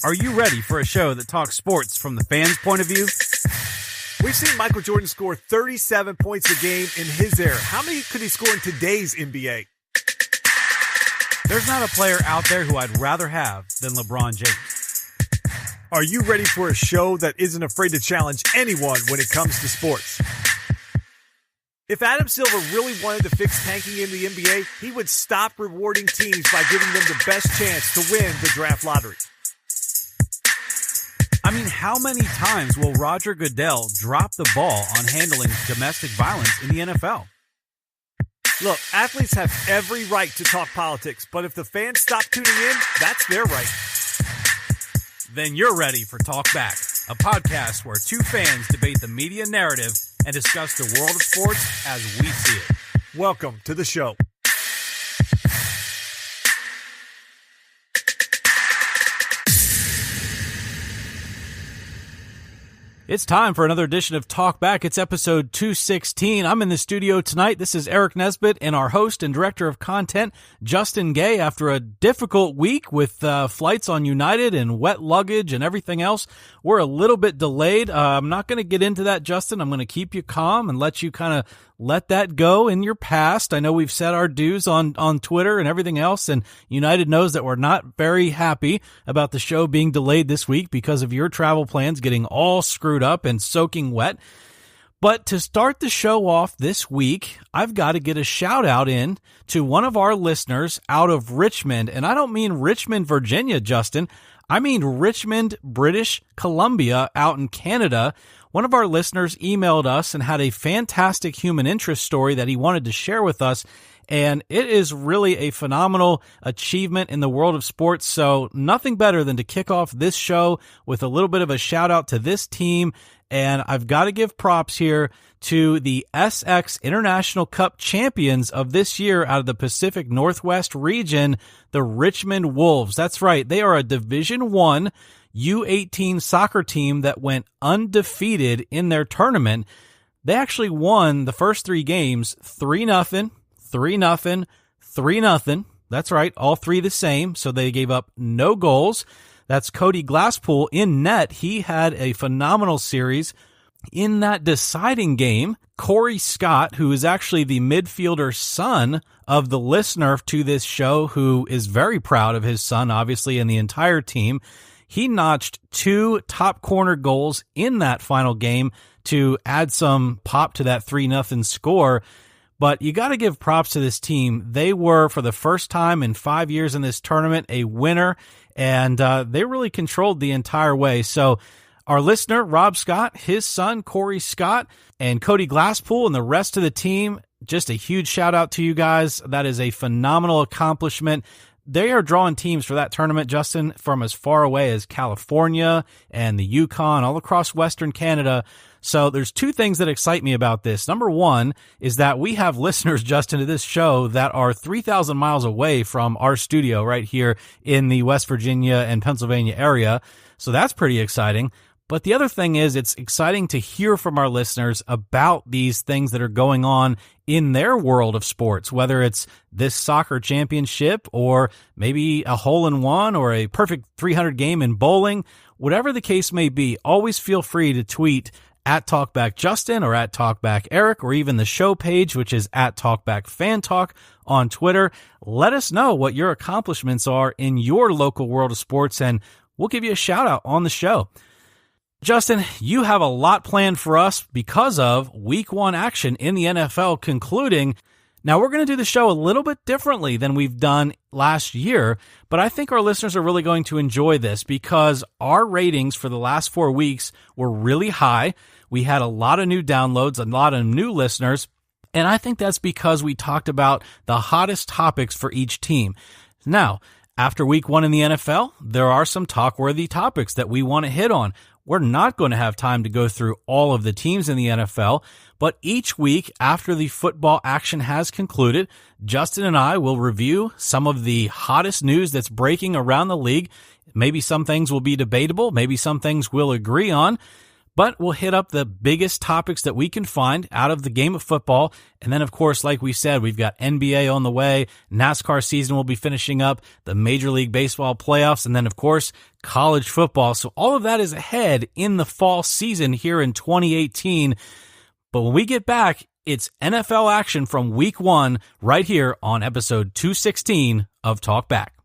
Are you ready for a show that talks sports from the fans' point of view? We've seen Michael Jordan score 37 points a game in his era. How many could he score in today's NBA? There's not a player out there who I'd rather have than LeBron James. Are you ready for a show that isn't afraid to challenge anyone when it comes to sports? If Adam Silver really wanted to fix tanking in the NBA, he would stop rewarding teams by giving them the best chance to win the draft lottery. I mean, how many times will Roger Goodell drop the ball on handling domestic violence in the NFL? Look, athletes have every right to talk politics, but if the fans stop tuning in, that's their right. Then you're ready for Talk Back, a podcast where two fans debate the media narrative and discuss the world of sports as we see it. Welcome to the show. It's time for another edition of Talk Back. It's episode 216. I'm in the studio tonight. This is Eric Nesbit and our host and director of content, Justin Gay. After a difficult week with flights on United and wet luggage and everything else, we're a little bit delayed. I'm not going to get into that, Justin. I'm going to keep you calm and let you kind of let that go in your past. I know we've said our dues on Twitter and everything else, and United knows that we're not very happy about the show being delayed this week because of your travel plans getting all screwed up and soaking wet. But to start the show off this week, I've got to get a shout out in to one of our listeners out of Richmond. And I don't mean Richmond, Virginia, Justin. I mean Richmond, British Columbia out in Canada. One of our listeners emailed us and had a fantastic human interest story that he wanted to share with us. And it is really a phenomenal achievement in the world of sports. So nothing better than to kick off this show with a little bit of a shout out to this team. And I've got to give props here to the SX International Cup champions of this year out of the Pacific Northwest region, the Richmond Wolves. That's right. They are a Division I U18 soccer team that went undefeated in their tournament. They actually won the first three games 3-0, 3-0, 3-0. That's right. All three the same. So they gave up no goals. That's Cody Glasspool in net. He had a phenomenal series. In that deciding game, Corey Scott, who is actually the midfielder son of the listener to this show, who is very proud of his son, obviously, and the entire team, he notched two top corner goals in that final game to add some pop to that 3-0 score. But you got to give props to this team. They were, for the first time in 5 years in this tournament, a winner, and they really controlled the entire way. So our listener, Rob Scott, his son, Corey Scott, and Cody Glasspool, and the rest of the team, just a huge shout out to you guys. That is a phenomenal accomplishment. They are drawing teams for that tournament, Justin, from as far away as California and the Yukon, all across Western Canada. So there's two things that excite me about this. Number one is that we have listeners, Justin, to this show that are 3,000 miles away from our studio right here in the West Virginia and Pennsylvania area. So that's pretty exciting. But the other thing is it's exciting to hear from our listeners about these things that are going on in their world of sports, whether it's this soccer championship or maybe a hole-in-one or a perfect 300 game in bowling. Whatever the case may be, always feel free to tweet at TalkbackJustin or at TalkbackEric or even the show page, which is at TalkbackFanTalk on Twitter. Let us know what your accomplishments are in your local world of sports, and we'll give you a shout-out on the show. Justin, you have a lot planned for us because of Week 1 action in the NFL concluding. Now, we're going to do the show a little bit differently than we've done last year, but I think our listeners are really going to enjoy this because our ratings for the last 4 weeks were really high. We had a lot of new downloads, a lot of new listeners, and I think that's because we talked about the hottest topics for each team. Now, after Week 1 in the NFL, there are some talk-worthy topics that we want to hit on. We're not going to have time to go through all of the teams in the NFL, but each week after the football action has concluded, Justin and I will review some of the hottest news that's breaking around the league. Maybe some things will be debatable, maybe some things we'll agree on, But we'll hit up the biggest topics that we can find out of the game of football. And then, of course, like we said, we've got NBA on the way. NASCAR season will be finishing up, the Major League Baseball playoffs, and then, of course, college football. So all of that is ahead in the fall season here in 2018. But when we get back, it's NFL action from week 1 right here on episode 216 of Talk Back.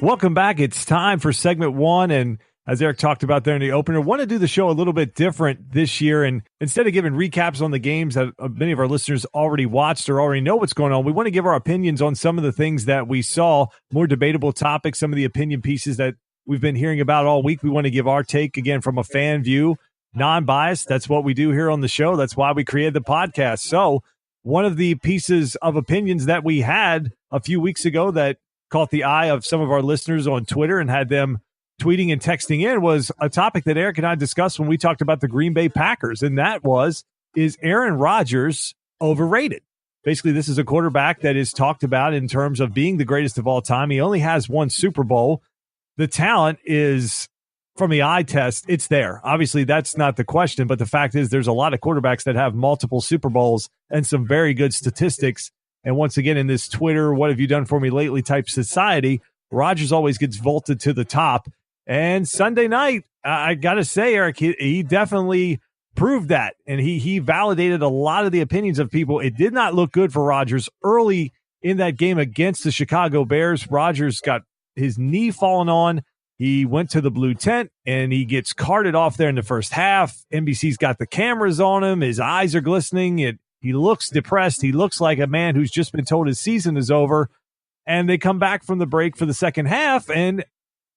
Welcome back. It's time for segment 1. And as Eric talked about there in the opener, want to do the show a little bit different this year. And instead of giving recaps on the games that many of our listeners already watched or already know what's going on, we want to give our opinions on some of the things that we saw, more debatable topics, some of the opinion pieces that we've been hearing about all week. We want to give our take, again, from a fan view, non-biased. That's what we do here on the show. That's why we created the podcast. So one of the pieces of opinions that we had a few weeks ago that caught the eye of some of our listeners on Twitter and had them tweeting and texting in was a topic that Eric and I discussed when we talked about the Green Bay Packers. And that is Aaron Rodgers overrated? Basically, this is a quarterback that is talked about in terms of being the greatest of all time. He only has one Super Bowl. The talent is, from the eye test, it's there. Obviously, that's not the question. But the fact is there's a lot of quarterbacks that have multiple Super Bowls and some very good statistics. And once again, in this Twitter, what have you done for me lately type society, Rodgers always gets vaulted to the top. And Sunday night, I got to say, Eric, he definitely proved that. And he validated a lot of the opinions of people. It did not look good for Rodgers early in that game against the Chicago Bears. Rodgers got his knee fallen on. He went to the blue tent, and he gets carted off there in the first half. NBC's got the cameras on him. His eyes are glistening. He looks depressed. He looks like a man who's just been told his season is over. And they come back from the break for the second half, and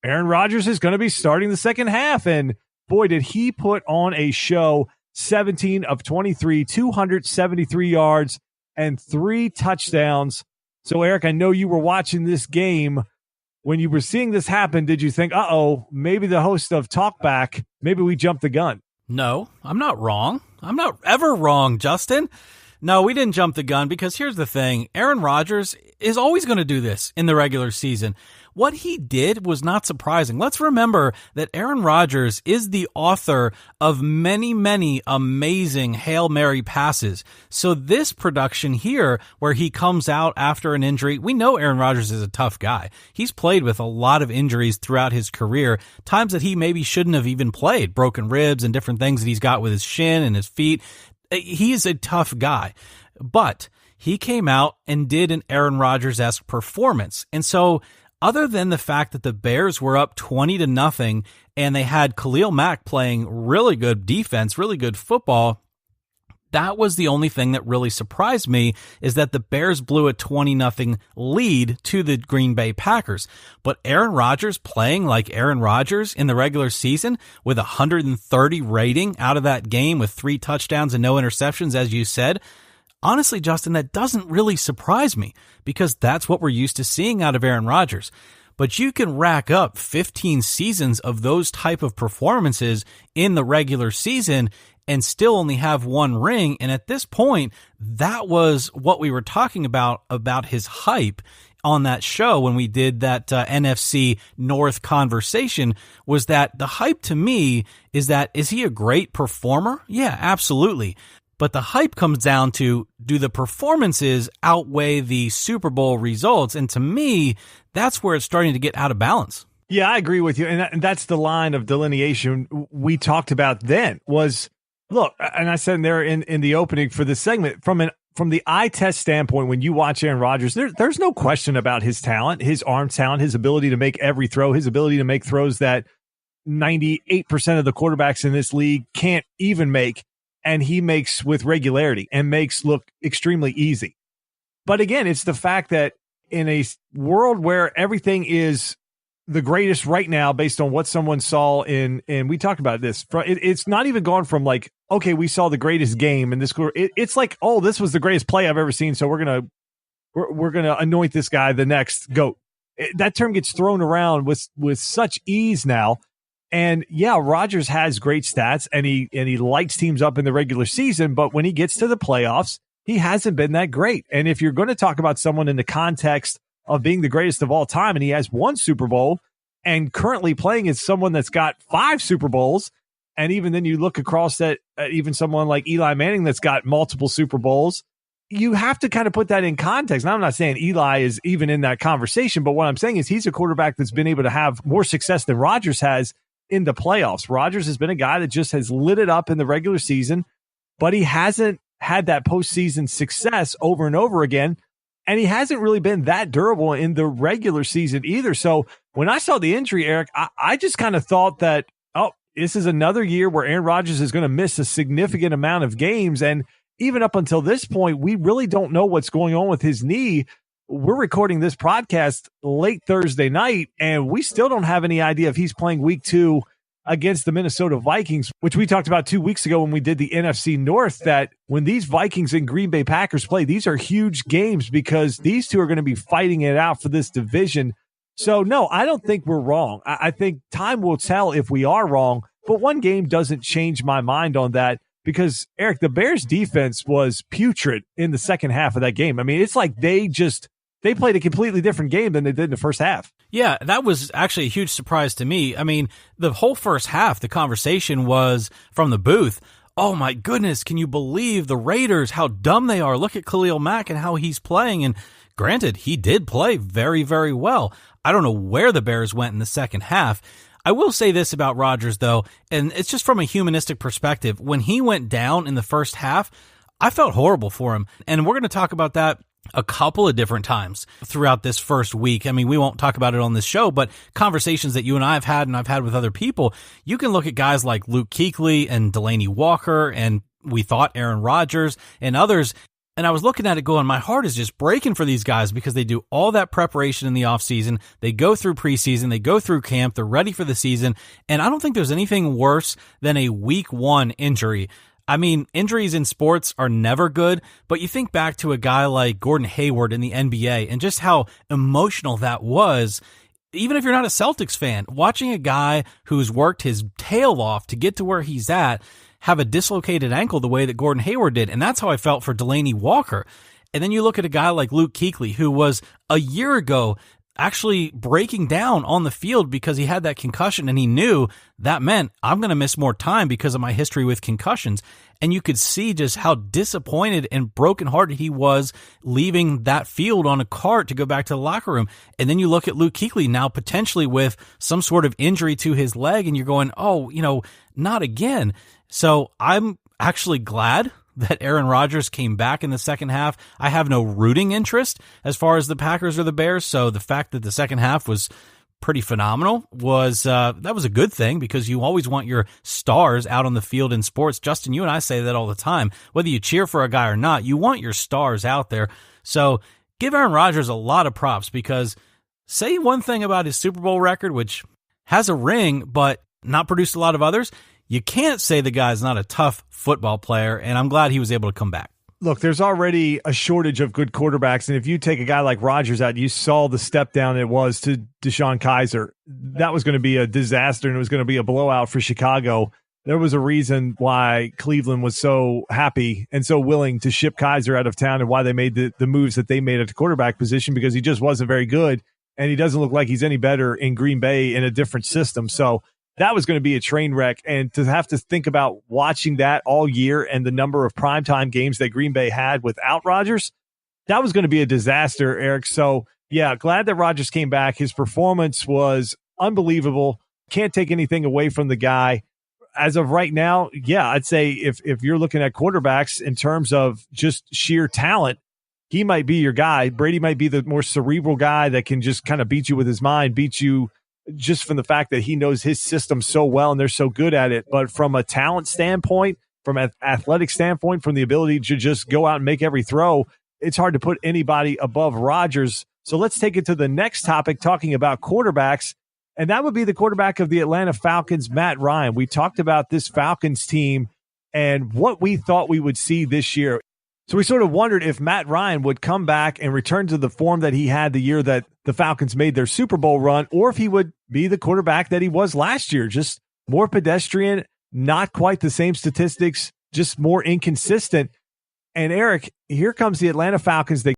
Aaron Rodgers is going to be starting the second half. And boy, did he put on a show. 17 of 23, 273 yards, and 3 touchdowns. So, Eric, I know you were watching this game. When you were seeing this happen, did you think, maybe the host of Talkback, maybe we jumped the gun? No, I'm not wrong. I'm not ever wrong, Justin. No, we didn't jump the gun because here's the thing. Aaron Rodgers is always going to do this in the regular season. What he did was not surprising. Let's remember that Aaron Rodgers is the author of many, many amazing Hail Mary passes. So this production here, where he comes out after an injury, we know Aaron Rodgers is a tough guy. He's played with a lot of injuries throughout his career, times that he maybe shouldn't have even played, broken ribs and different things that he's got with his shin and his feet. He is a tough guy, but he came out and did an Aaron Rodgers-esque performance. And so other than the fact that the Bears were up 20-0 and they had Khalil Mack playing really good defense, really good football, that was the only thing that really surprised me, is that the Bears blew a 20-0 lead to the Green Bay Packers. But Aaron Rodgers playing like Aaron Rodgers in the regular season with 130 rating out of that game with 3 touchdowns and no interceptions, as you said, honestly, Justin, that doesn't really surprise me because that's what we're used to seeing out of Aaron Rodgers. But you can rack up 15 seasons of those type of performances in the regular season and still only have 1 ring. And at this point, that was what we were talking about his hype on that show when we did that NFC North conversation, was that the hype to me is he a great performer? Yeah, absolutely. But the hype comes down to, do the performances outweigh the Super Bowl results? And to me, that's where it's starting to get out of balance. Yeah, I agree with you. And that's the line of delineation we talked about then was, look, and I said in there in the opening for this segment, from the eye test standpoint, when you watch Aaron Rodgers, there's no question about his talent, his arm talent, his ability to make every throw, his ability to make throws that 98% of the quarterbacks in this league can't even make. And he makes with regularity and makes look extremely easy. But again, it's the fact that in a world where everything is the greatest right now based on what someone saw and we talked about this, it's not even gone from like, okay, we saw the greatest game in this. It's like, oh, this was the greatest play I've ever seen, so we're gonna anoint this guy the next GOAT. That term gets thrown around with such ease now. And yeah, Rodgers has great stats and he lights teams up in the regular season, but when he gets to the playoffs, he hasn't been that great. And if you're going to talk about someone in the context of being the greatest of all time, and he has one Super Bowl and currently playing as someone that's got 5 Super Bowls, and even then you look across at even someone like Eli Manning that's got multiple Super Bowls, you have to kind of put that in context. Now, I'm not saying Eli is even in that conversation, but what I'm saying is he's a quarterback that's been able to have more success than Rodgers has in the playoffs. Rodgers has been a guy that just has lit it up in the regular season, but he hasn't had that postseason success over and over again. And he hasn't really been that durable in the regular season either. So when I saw the injury, Eric, I just kind of thought that, oh, this is another year where Aaron Rodgers is going to miss a significant amount of games. And even up until this point, we really don't know what's going on with his knee. We're recording this podcast late Thursday night, and we still don't have any idea if he's playing week 2 against the Minnesota Vikings, which we talked about 2 weeks ago when we did the NFC North, that when these Vikings and Green Bay Packers play, these are huge games because these two are going to be fighting it out for this division. So, no, I don't think we're wrong. I think time will tell if we are wrong, but one game doesn't change my mind on that. Because, Eric, the Bears defense was putrid in the second half of that game. I mean, it's like they played a completely different game than they did in the first half. Yeah, that was actually a huge surprise to me. I mean, the whole first half, the conversation was from the booth, oh my goodness, can you believe the Raiders, how dumb they are? Look at Khalil Mack and how he's playing. And granted, he did play very, very well. I don't know where the Bears went in the second half. I will say this about Rodgers, though, and it's just from a humanistic perspective. When he went down in the first half, I felt horrible for him. And we're going to talk about that a couple of different times throughout this first week. I mean, we won't talk about it on this show, but conversations that you and I have had and I've had with other people, you can look at guys like Luke Kuechly and Delaney Walker, and we thought Aaron Rodgers and others. And I was looking at it going, my heart is just breaking for these guys because they do all that preparation in the offseason. They go through preseason. They go through camp. They're ready for the season. And I don't think there's anything worse than a week 1 injury. I mean, injuries in sports are never good, but you think back to a guy like Gordon Hayward in the NBA and just how emotional that was. Even if you're not a Celtics fan, watching a guy who's worked his tail off to get to where he's at have a dislocated ankle the way that Gordon Hayward did. And that's how I felt for Delaney Walker. And then you look at a guy like Luke Kuechly, who was a year ago actually breaking down on the field because he had that concussion, and he knew that meant I'm going to miss more time because of my history with concussions. And you could see just how disappointed and brokenhearted he was leaving that field on a cart to go back to the locker room. And then you look at Luke Kuechly now potentially with some sort of injury to his leg, and you're going, oh, not again. So I'm actually glad that Aaron Rodgers came back in the second half. I have no rooting interest as far as the Packers or the Bears, so the fact that the second half was pretty phenomenal was that was a good thing because you always want your stars out on the field in sports. Justin, you and I say that all the time. Whether you cheer for a guy or not, you want your stars out there. So give Aaron Rodgers a lot of props because say one thing about his Super Bowl record, which has a ring but not produced a lot of others, you can't say the guy's not a tough football player, and I'm glad he was able to come back. Look, there's already a shortage of good quarterbacks, and if you take a guy like Rodgers out, you saw the step down it was to Deshaun Kaiser. That was going to be a disaster, and it was going to be a blowout for Chicago. There was a reason why Cleveland was so happy and so willing to ship Kaiser out of town and why they made the moves that they made at the quarterback position because he just wasn't very good, and he doesn't look like he's any better in Green Bay in a different system. So that was going to be a train wreck. And to have to think about watching that all year and the number of primetime games that Green Bay had without Rodgers, that was going to be a disaster, Eric. So, yeah, glad that Rodgers came back. His performance was unbelievable. Can't take anything away from the guy. As of right now, yeah, I'd say if you're looking at quarterbacks in terms of just sheer talent, he might be your guy. Brady might be the more cerebral guy that can just kind of beat you with his mind, beat you just from the fact that he knows his system so well and they're so good at it. But from a talent standpoint, from an athletic standpoint, from the ability to just go out and make every throw, it's hard to put anybody above Rodgers. So let's take it to the next topic, talking about quarterbacks. And that would be the quarterback of the Atlanta Falcons, Matt Ryan. We talked about this Falcons team and what we thought we would see this year. So we sort of wondered if Matt Ryan would come back and return to the form that he had the year that the Falcons made their Super Bowl run, or if he would be the quarterback that he was last year, just more pedestrian, not quite the same statistics, just more inconsistent. And Eric, here comes the Atlanta Falcons. They